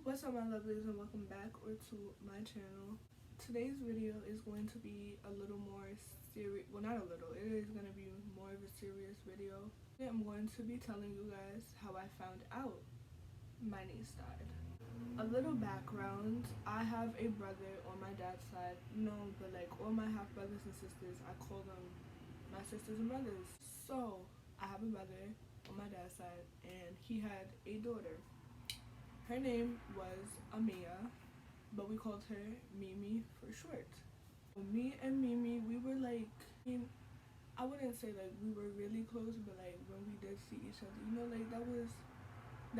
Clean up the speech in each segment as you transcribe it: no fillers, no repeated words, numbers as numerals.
What's up, my lovelies, and welcome back to my channel. Today's video is going to be a little more serious. Well, not a little, it is going to be more of a serious video. I'm going to be telling you guys how I found out my niece died. A little background: I have a brother on my dad's side. No, but like all my half brothers and sisters, I call them my sisters and brothers. So I have a brother on my dad's side, and he had a daughter. Her name was Amia, but we called her Mimi for short. Me and Mimi, we were like, I wouldn't say like we were really close, but like when we did see each other, like that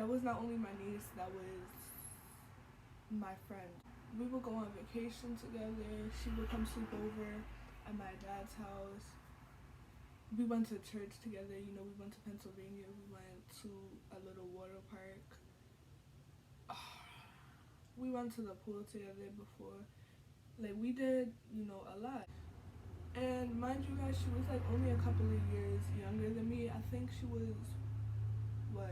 was not only my niece, that was my friend. We would go on vacation together. She would come sleep over at my dad's house. We went to church together. We went to Pennsylvania. We went to a little water park. We went to the pool together before. Like, we did, a lot. And mind you guys, she was like only a couple of years younger than me. I think she was, what,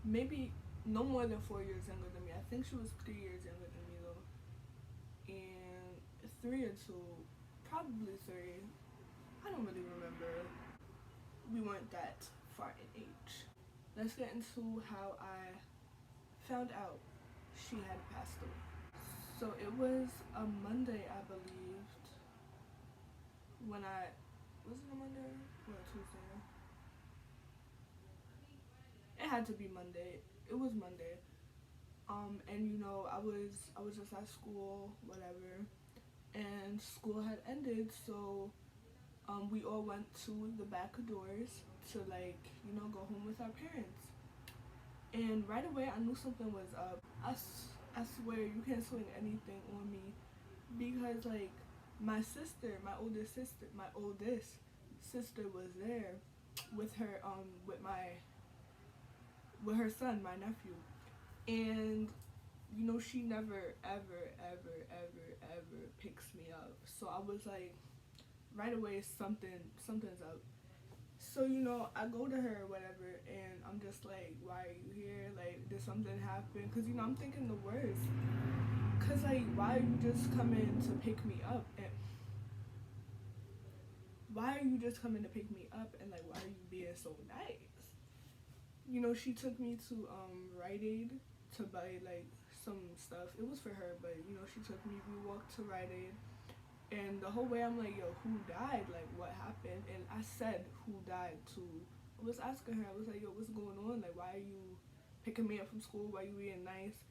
maybe no more than 4 years younger than me. I think she was 3 years younger than me though. And 3 or 2, probably 3. I don't really remember. We weren't that far in age. Let's get into how I found out she had passed away. So it was a Monday, I believed, when was it a Monday or a Tuesday? It had to be Monday. It was Monday. And I was just at school, whatever, and school had ended, so we all went to the back doors to go home with our parents. And right away I knew something was up. I swear you can't swing anything on me, because like my oldest sister was there with her with her son, my nephew. And she never ever picks me up. So I was like, right away, something's up. So I go to her or whatever, and I'm just like, why are you here? Like, did something happen? Because I'm thinking the worst. Because like, why are you just coming to pick me up? And why are you just coming to pick me up? And like, why are you being so nice? She took me to Rite Aid to buy like some stuff. It was for her, but she took me. We walked to Rite Aid, and the whole way I'm like, yo, who died? Like, what happened? And I said who died too. I was asking her. I was like, yo, what's going on? Like, why are you picking me up from school? Why are you being nice?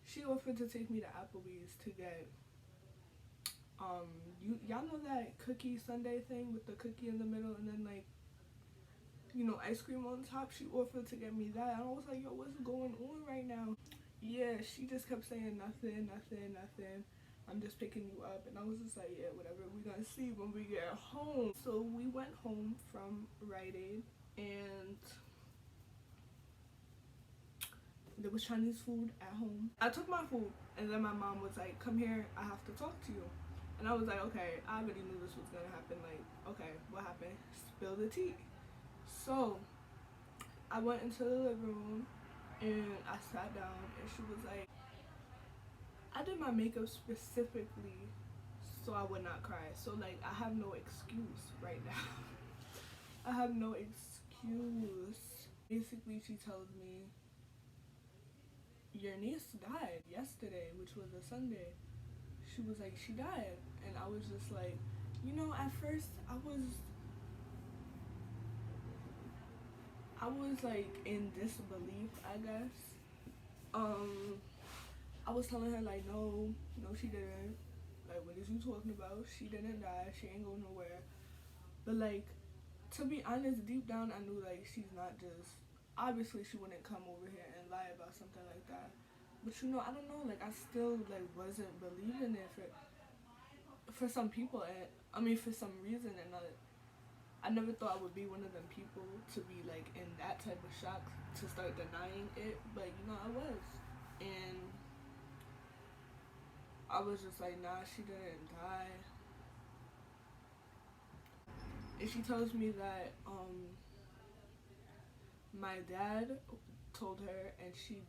She offered to take me to Applebee's to get y'all know that cookie sundae thing with the cookie in the middle and then like ice cream on top. She offered to get me that, and I was like, yo, what's going on right now? Yeah, she just kept saying nothing. I'm just picking you up. And I was just like, yeah, whatever, we gonna see when we get home. So we went home from Rite Aid, and there was Chinese food at home. I took my food, and then my mom was like, come here, I have to talk to you. And I was like, okay, I already knew this was gonna happen. Like, okay, what happened? Spill the tea. So I went into the living room and I sat down, and she was like, I did my makeup specifically so I would not cry. So like, I have no excuse right now. I have no excuse. Basically, she tells me, your niece died yesterday, which was a Sunday. She was like, she died. And I was just like, at first I was like in disbelief, I guess. I was telling her like, no, she didn't. Like, what is you talking about? She didn't die. She ain't going nowhere. But like, to be honest, deep down I knew like she's not just. Obviously, she wouldn't come over here and lie about something like that. But I don't know. Like, I still like wasn't believing it for some people, and I mean for some reason, and I never thought I would be one of them people to be like in that type of shock to start denying it, but I was. And I was just like, nah, she didn't die. And she tells me that my dad told her, and he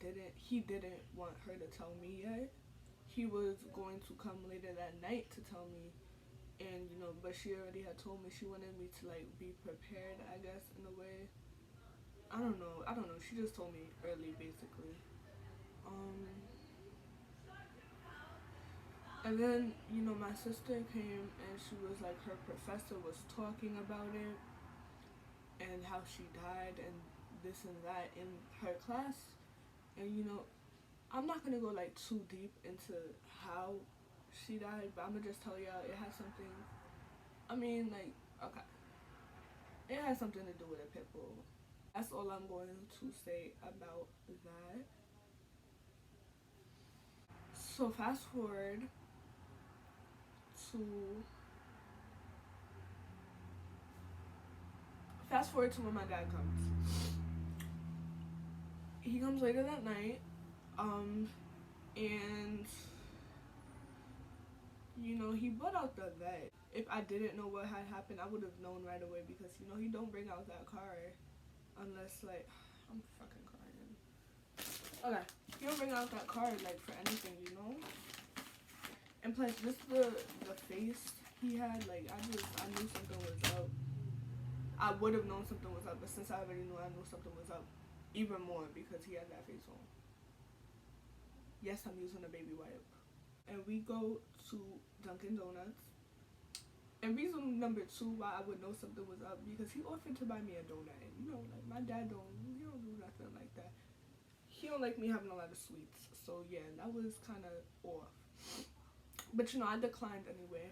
didn't want her to tell me yet. He was going to come later that night to tell me, and you know, but she already had told me. She wanted me to like be prepared, I guess, in a way. I don't know. She just told me early, basically. And then, you know, my sister came and she was like, her professor was talking about it and how she died and this and that in her class. And, you know, I'm not gonna go like too deep into how she died, but I'm gonna just tell y'all it has something, I mean, like, okay. It has something to do with a pit bull. That's all I'm going to say about that. So fast forward to when my dad comes. He comes later that night, and you know, he brought out the vet. If I didn't know what had happened, I would have known right away, because you know, he don't bring out that car unless like I'm fucking crying. Okay, he don't bring out that car like for anything, you know. And plus, just the face he had, like I knew something was up. I would have known something was up, but since I already knew, I knew something was up even more because he had that face on. Yes, I'm using a baby wipe. And we go to Dunkin' Donuts. And reason number 2 why I would know something was up, because he offered to buy me a donut. And you know, like my dad don't do nothing like that. He don't like me having a lot of sweets. So yeah, that was kind of off. But you know, I declined anyway.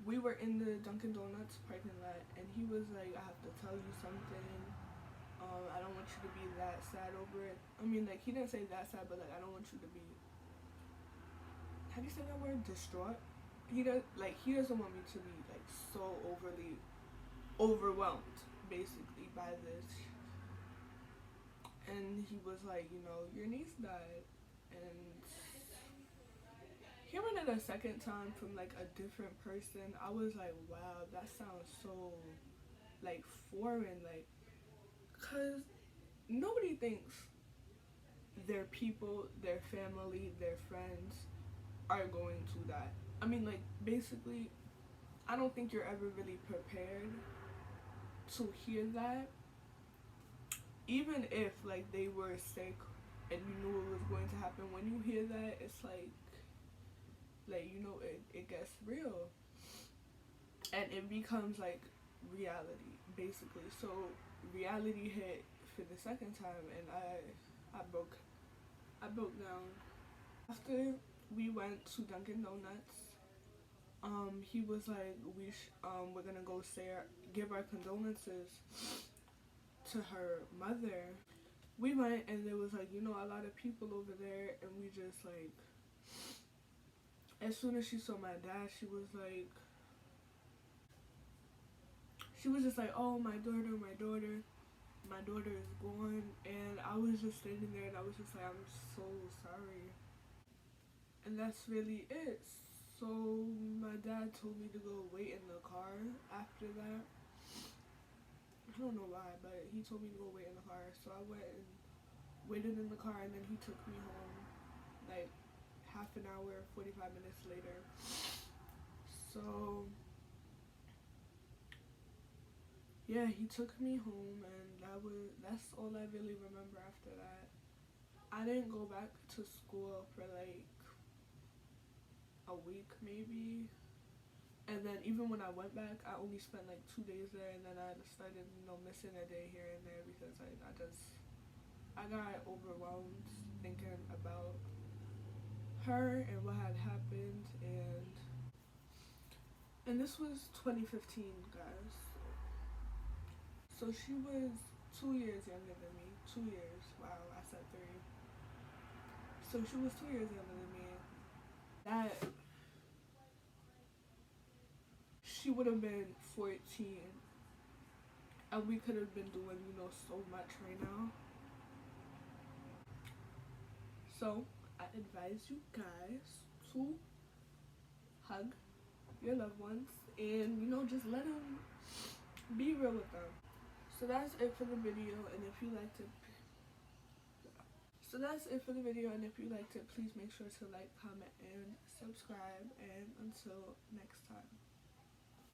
We were in the Dunkin' Donuts parking lot, and he was like, I have to tell you something. I don't want you to be that sad over it. I mean, like, he didn't say that sad, but like, I don't want you to be, how do you say that word? Distraught? He doesn't want me to be like so overly overwhelmed, basically, by this. And he was like, you know, your niece died. And hearing it a second time from like a different person, I was like, wow, that sounds so like foreign, like, cause nobody thinks their people, their family, their friends are going to die. I mean, like, basically, I don't think you're ever really prepared to hear that. Even if like they were sick and you knew it was going to happen, when you hear that, it's like you know, it gets real and it becomes like reality, basically. So reality hit for the second time, and I broke down. After we went to Dunkin' Donuts, he was like, we're gonna go give our condolences to her mother. We went, and there was like, you know, a lot of people over there, and we just like, as soon as she saw my dad, she was just like, oh, my daughter is gone. And I was just standing there, and I was just like, I'm so sorry. And that's really it. So my dad told me to go wait in the car after that. I don't know why, but he told me to go wait in the car. So I went and waited in the car, and then he took me home like half an hour, 45 minutes later. So yeah, he took me home, and that's all I really remember after that. I didn't go back to school for like a week maybe. And then even when I went back, I only spent like 2 days there, and then I started, you know, missing a day here and there because I got overwhelmed thinking about her and what had happened. And this was 2015, guys. So she was 2 years younger than me. 2 years. Wow, I said 3. So she was 2 years younger than me. That she would have been 14, and we could have been doing, you know, so much right now. So I advise you guys to hug your loved ones, and you know, just let them, be real with them. So that's it for the video, and if you liked it, So that's it for the video, and if you liked it, please make sure to like, comment, and subscribe, and until next time.